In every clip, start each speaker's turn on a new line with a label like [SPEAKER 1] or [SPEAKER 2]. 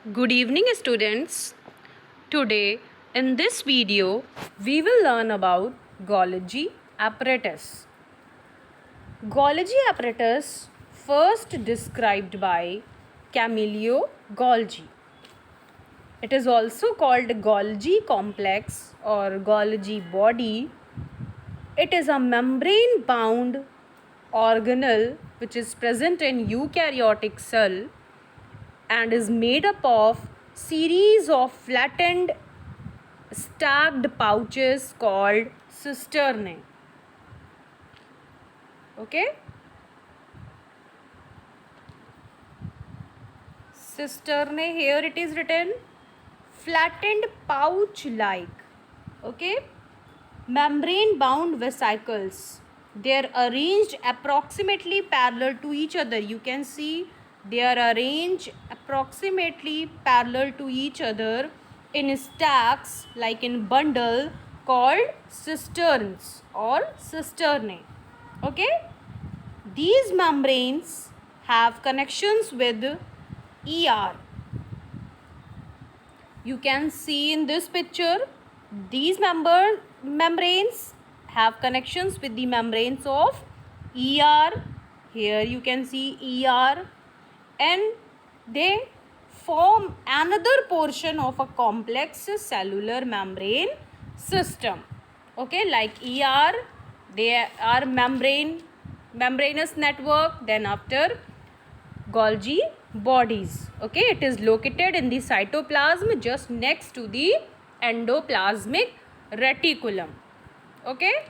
[SPEAKER 1] Good evening, students. Today, in this video, we will learn about Golgi apparatus. Golgi apparatus, first described by Camillo Golgi. It is also called Golgi complex or Golgi body. It is a membrane-bound organelle which is present in eukaryotic cell and is made up of series of flattened stacked pouches called cisternae. Okay, cisternae, here it is written flattened pouch like. Okay, membrane bound vesicles, they are arranged approximately parallel to each other. You can see they are arranged approximately parallel to each other in stacks like in bundle called cisterns or cisternae. Okay, these membranes have connections with ER. You can see in this picture these membranes have connections with the membranes of ER. Here you can see ER, and they form another portion of a complex cellular membrane system. Okay, like ER, they are membranous network. Then after Golgi bodies. Okay, it is located in the cytoplasm just next to the endoplasmic reticulum. Okay,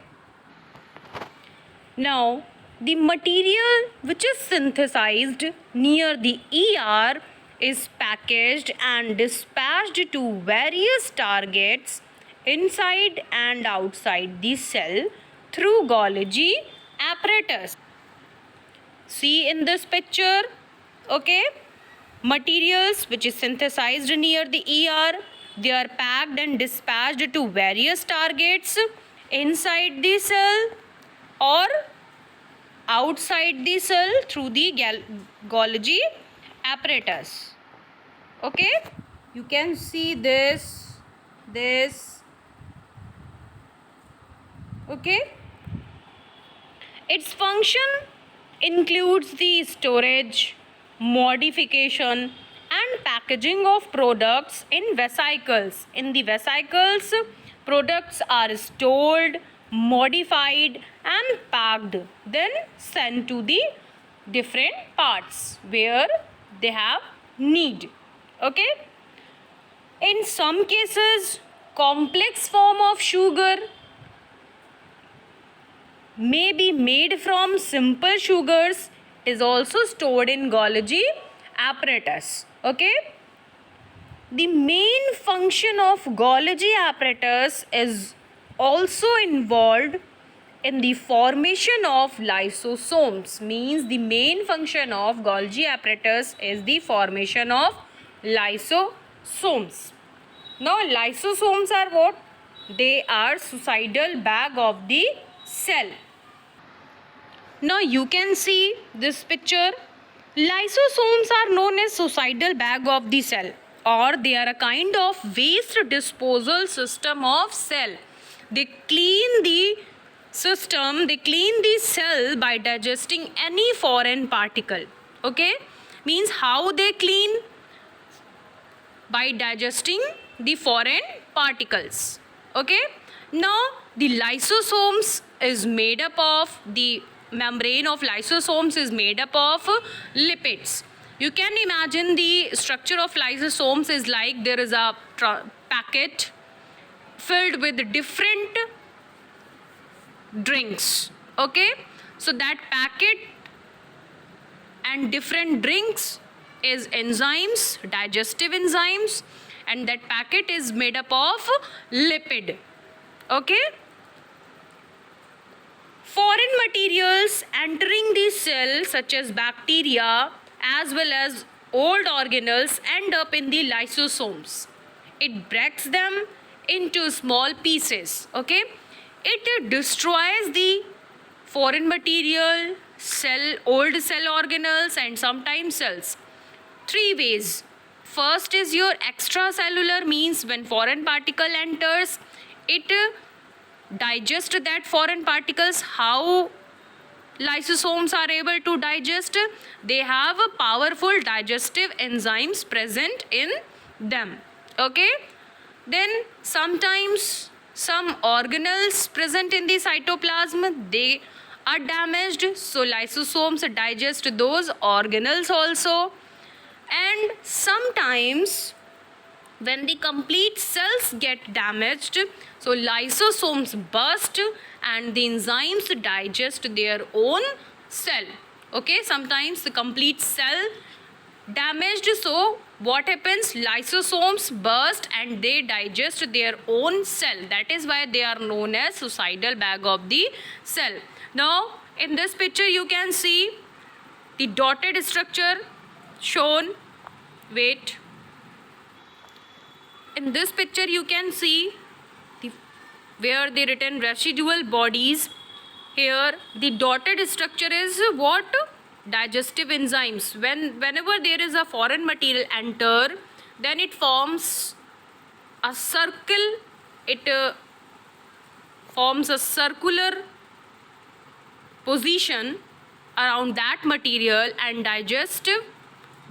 [SPEAKER 1] now the material which is synthesized near the ER is packaged and dispatched to various targets inside and outside the cell through Golgi apparatus. See in this picture, okay, materials which is synthesized near the ER, they are packed and dispatched to various targets inside the cell or outside the cell through the Golgi apparatus. Okay, you can see this. Okay, its function includes the storage, modification and packaging of products in vesicles. In the vesicles, products are stored, modified and packed, then sent to the different parts where they have need. Okay, in some cases, complex form of sugar may be made from simple sugars is also stored in Golgi apparatus. Okay, the main function of Golgi apparatus is also involved in the formation of lysosomes. Means the main function of Golgi apparatus is the formation of lysosomes. Now lysosomes are what? They are suicidal bag of the cell. Now you can see this picture. Lysosomes are known as suicidal bag of the cell, or they are a kind of waste disposal system of cell. They clean the system, they clean the cell by digesting any foreign particle. Okay, means how they clean? By digesting the foreign particles. Okay, now the lysosomes is made up of the membrane of lysosomes is made up of lipids. You can imagine the structure of lysosomes is like there is a packet filled with different drinks. Okay, so that packet and different drinks is enzymes, digestive enzymes, and that packet is made up of lipid. Okay, foreign materials entering the cell such as bacteria as well as old organelles end up in the lysosomes. It breaks them into small pieces. Okay, it destroys the foreign material, old cell organelles and sometimes cells. Three ways. First is your extracellular, means when foreign particle enters, it digest that foreign particles. How lysosomes are able to digest? They have a powerful digestive enzymes present in them. Okay, then sometimes some organelles present in the cytoplasm, they are damaged, so lysosomes digest those organelles also. And sometimes when the complete cells get damaged, so lysosomes burst and the enzymes digest their own cell. Okay, sometimes the complete cell damaged, so what happens? Lysosomes burst and they digest their own cell. That is why they are known as suicidal bag of the cell. Now in this picture you can see the dotted structure shown. Wait, in this picture you can see where they written residual bodies. Here the dotted structure is what? Digestive enzymes. Whenever there is a foreign material enter, then it forms a circle. It forms a circular position around that material and digest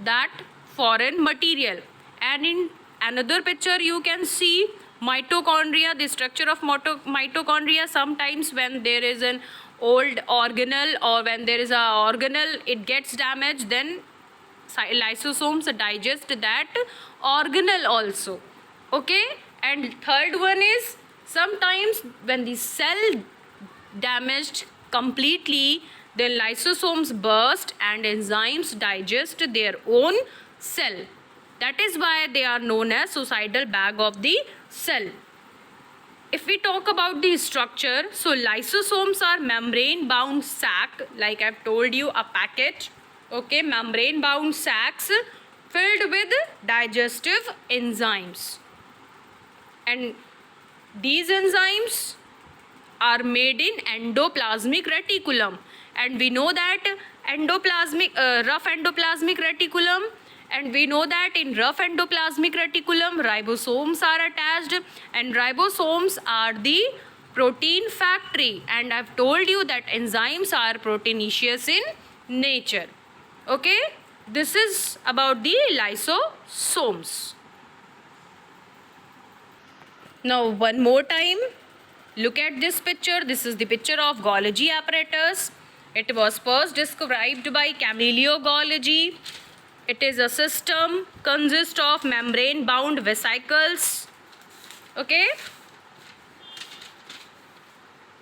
[SPEAKER 1] that foreign material. And in another picture you can see mitochondria, the structure of mitochondria. Sometimes when there is an old organelle or when there is a organelle, it gets damaged, then lysosomes digest that organelle also. Okay, and third one is sometimes when the cell damaged completely, then lysosomes burst and enzymes digest their own cell. That is why they are known as suicidal bag of the cell. If we talk about the structure, so lysosomes are membrane bound sac, like I've told you, a packet. Okay, membrane bound sacs filled with digestive enzymes, and these enzymes are made in endoplasmic reticulum. And we know that rough endoplasmic reticulum, and we know that in rough endoplasmic reticulum ribosomes are attached, and ribosomes are the protein factory, and I've told you that enzymes are proteinaceous in nature. Okay, this is about the lysosomes. Now one more time, look at this picture. This is the picture of Golgi apparatus. It was first described by Camillo Golgi. It is a system consists of membrane bound vesicles. Okay,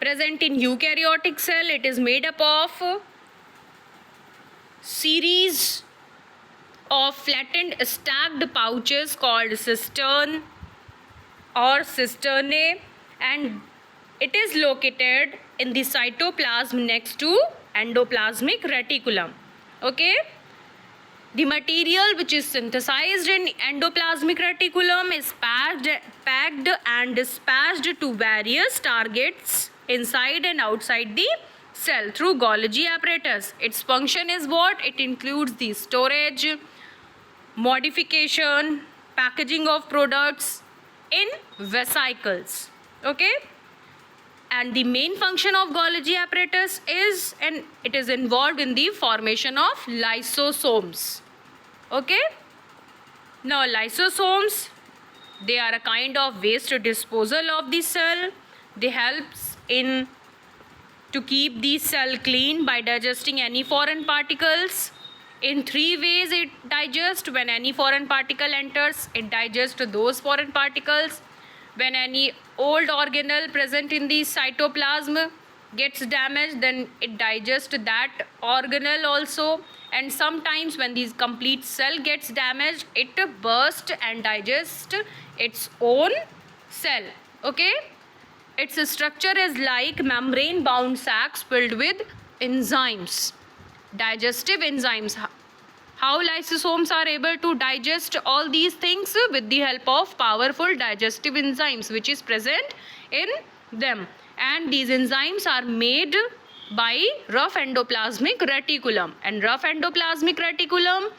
[SPEAKER 1] present in eukaryotic cell. It is made up of series of flattened stacked pouches called cistern or cisternae, and it is located in the cytoplasm next to endoplasmic reticulum. Okay, the material which is synthesized in endoplasmic reticulum is packed and dispatched to various targets inside and outside the cell through Golgi apparatus. Its function is what? It includes the storage, modification, packaging of products in vesicles. Okay, and the main function of Golgi apparatus is, and it is involved in the formation of lysosomes. Okay, now lysosomes, they are a kind of waste disposal of the cell. They helps in to keep the cell clean by digesting any foreign particles. In three ways it digests. When any foreign particle enters, it digests those foreign particles. When any old organelle present in the cytoplasm gets damaged, then it digests that organelle also. And sometimes when the complete cell gets damaged, it bursts and digests its own cell. Okay, its structure is like membrane bound sacs filled with enzymes, digestive enzymes. How lysosomes are able to digest all these things? With the help of powerful digestive enzymes which is present in them, and these enzymes are made by rough endoplasmic reticulum. And rough endoplasmic reticulum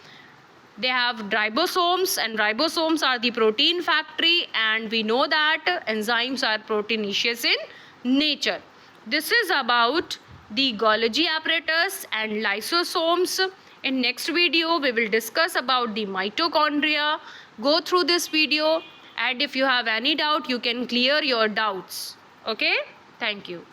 [SPEAKER 1] They have ribosomes, and ribosomes are the protein factory, and we know that enzymes are proteinaceous in nature. This is about the Golgi apparatus and lysosomes. In next video, we will discuss about the mitochondria. Go through this video, and if you have any doubt, you can clear your doubts. Okay? Thank you.